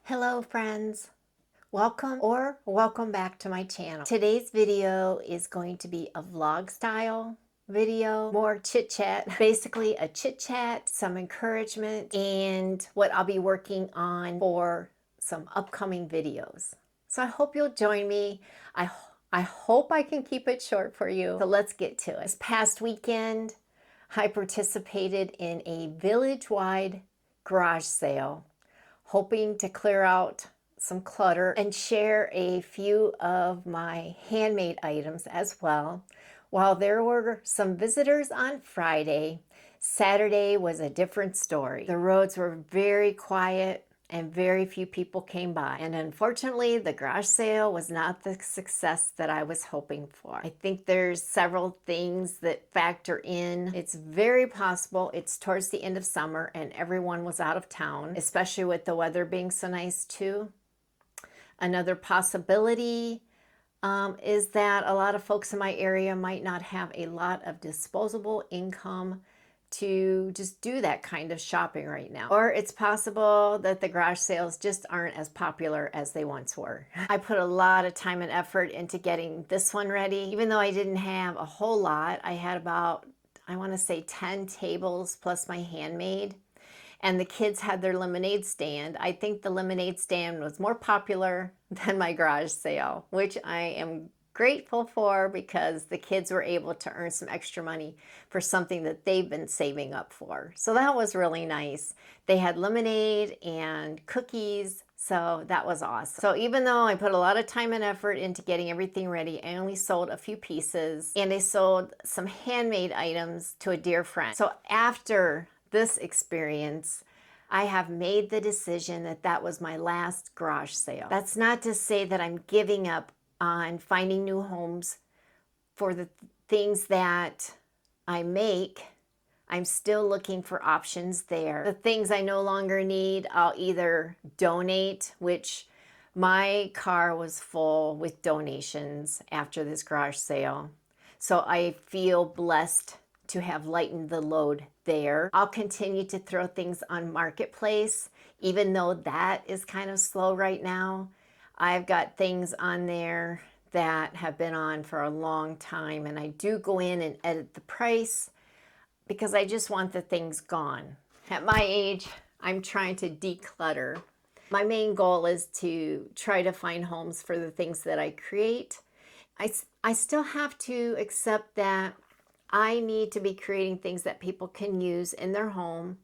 Hello friends, welcome back to my channel. Today's video is going to be a vlog style video, more chit chat, basically a chit chat, some encouragement, and what I'll be working on for some upcoming videos. So I hope you'll join me. I hope I can keep it short for you. So let's get to it. This past weekend, I participated in a village-wide garage sale, hoping to clear out some clutter and share a few of my handmade items as well. While there were some visitors on Friday, Saturday was a different story. The roads were very quiet and very few people came by. And unfortunately, the garage sale was not the success that I was hoping for. I think there's several things that factor in. It's very possible it's towards the end of summer and everyone was out of town, especially with the weather being so nice too. Another possibility is that a lot of folks in my area might not have a lot of disposable income to just do that kind of shopping right now. Or it's possible that the garage sales just aren't as popular as they once were. I put a lot of time and effort into getting this one ready. Even though I didn't have a whole lot, I had about, I want to say 10 tables plus my handmade. And the kids had their lemonade stand. I think the lemonade stand was more popular than my garage sale, which I am grateful for because the kids were able to earn some extra money for something that they've been saving up for. So that was really nice. They had lemonade and cookies, so that was awesome. So even though I put a lot of time and effort into getting everything ready, I only sold a few pieces and I sold some handmade items to a dear friend. So after this experience, I have made the decision that that was my last garage sale. That's not to say that I'm giving up on finding new homes for the things that I make. I'm still looking for options there. The things I no longer need, I'll either donate, which my car was full with donations after this garage sale. So I feel blessed to have lightened the load there. I'll continue to throw things on Marketplace, even though that is kind of slow right now. I've got things on there that have been on for a long time, and I do go in and edit the price because I just want the things gone. At my age, I'm trying to declutter. My main goal is to try to find homes for the things that I create. I still have to accept that I need to be creating things that people can use in their home,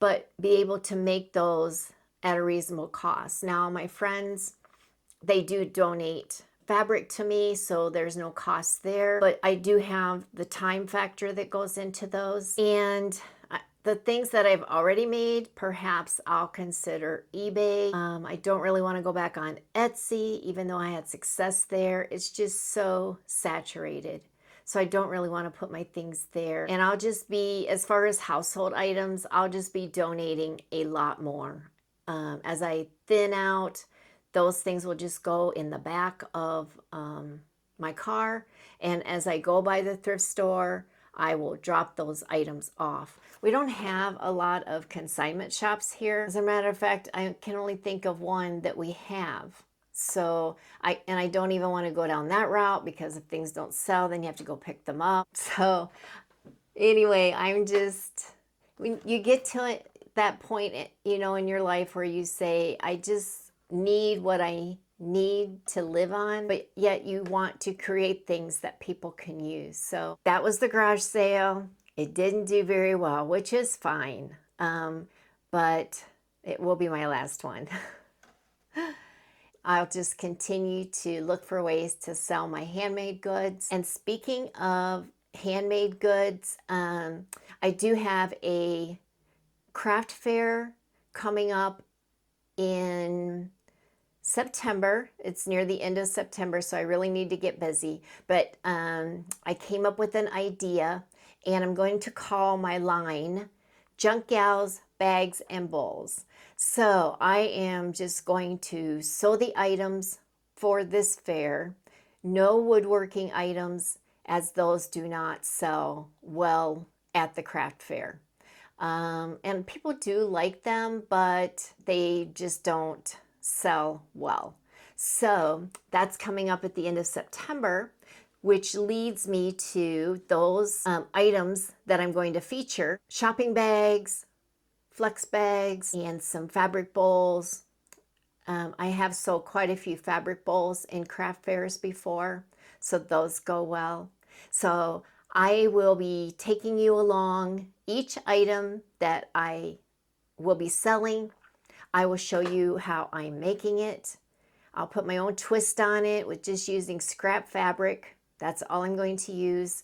but be able to make those at a reasonable cost. Now, my friends, they do donate fabric to me, so there's no cost there, but I do have the time factor that goes into those. And the things that I've already made, perhaps I'll consider eBay. I don't really want to go back on Etsy, even though I had success there. It's just so saturated. So I don't really want to put my things there. And I'll just be, as far as household items, I'll just be donating a lot more. As I thin out, those things will just go in the back of my car. And as I go by the thrift store, I will drop those items off. We don't have a lot of consignment shops here. As a matter of fact, I can only think of one that we have. So I don't even want to go down that route because if things don't sell, then you have to go pick them up. So anyway, I'm just, when you get to that point, you know, in your life where you say, I just need what I need to live on, but yet you want to create things that people can use. So that was the garage sale. It didn't do very well, which is fine, but it will be my last one. I'll just continue to look for ways to sell my handmade goods. And speaking of handmade goods, I do have a craft fair coming up in September. It's near the end of September, so I really need to get busy. But I came up with an idea, and I'm going to call my line Junk Gals, Bags, and Bowls. So I am just going to sew the items for this fair. No woodworking items, as those do not sell well at the craft fair. And people do like them, but they just don't sell well. So that's coming up at the end of September, which leads me to those items that I'm going to feature: shopping bags, flex bags, and some fabric bowls. I have sold quite a few fabric bowls in craft fairs before, so those go well. So I will be taking you along each item that I will be selling. I will show you how I'm making it. I'll put my own twist on it with just using scrap fabric. That's all I'm going to use.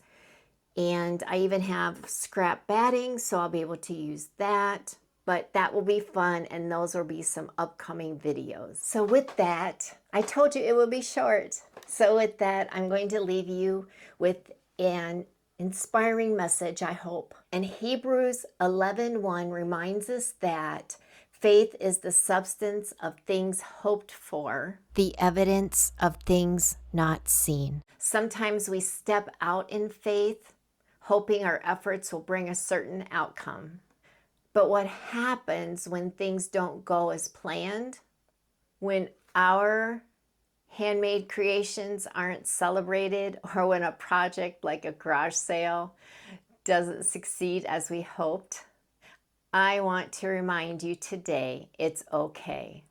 And I even have scrap batting, so I'll be able to use that. But that will be fun, and those will be some upcoming videos. So with that, I told you it would be short. So with that, I'm going to leave you with an inspiring message, I hope. And Hebrews 11:1 reminds us that faith is the substance of things hoped for, the evidence of things not seen. Sometimes we step out in faith, hoping our efforts will bring a certain outcome. But what happens when things don't go as planned? When our handmade creations aren't celebrated, or when a project like a garage sale doesn't succeed as we hoped? I want to remind you today, it's okay.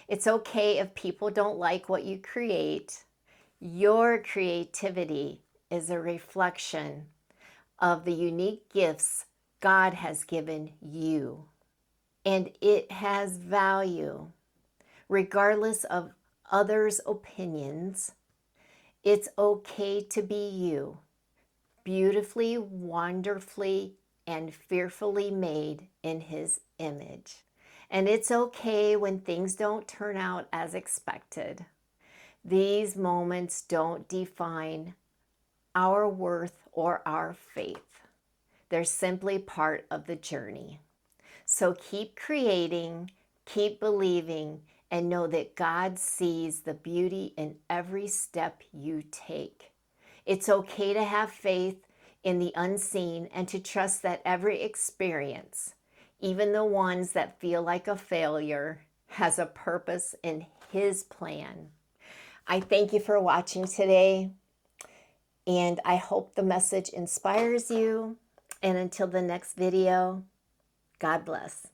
It's okay if people don't like what you create. Your creativity is a reflection of the unique gifts God has given you, and it has value regardless of others' opinions. It's okay to be you, beautifully, wonderfully, and fearfully made in His image. And it's okay when things don't turn out as expected. These moments don't define our worth or our faith. They're simply part of the journey. So keep creating, keep believing, and know that God sees the beauty in every step you take. It's okay to have faith in the unseen and to trust that every experience, even the ones that feel like a failure, has a purpose in His plan. I thank you for watching today, and I hope the message inspires you. And until the next video, God bless.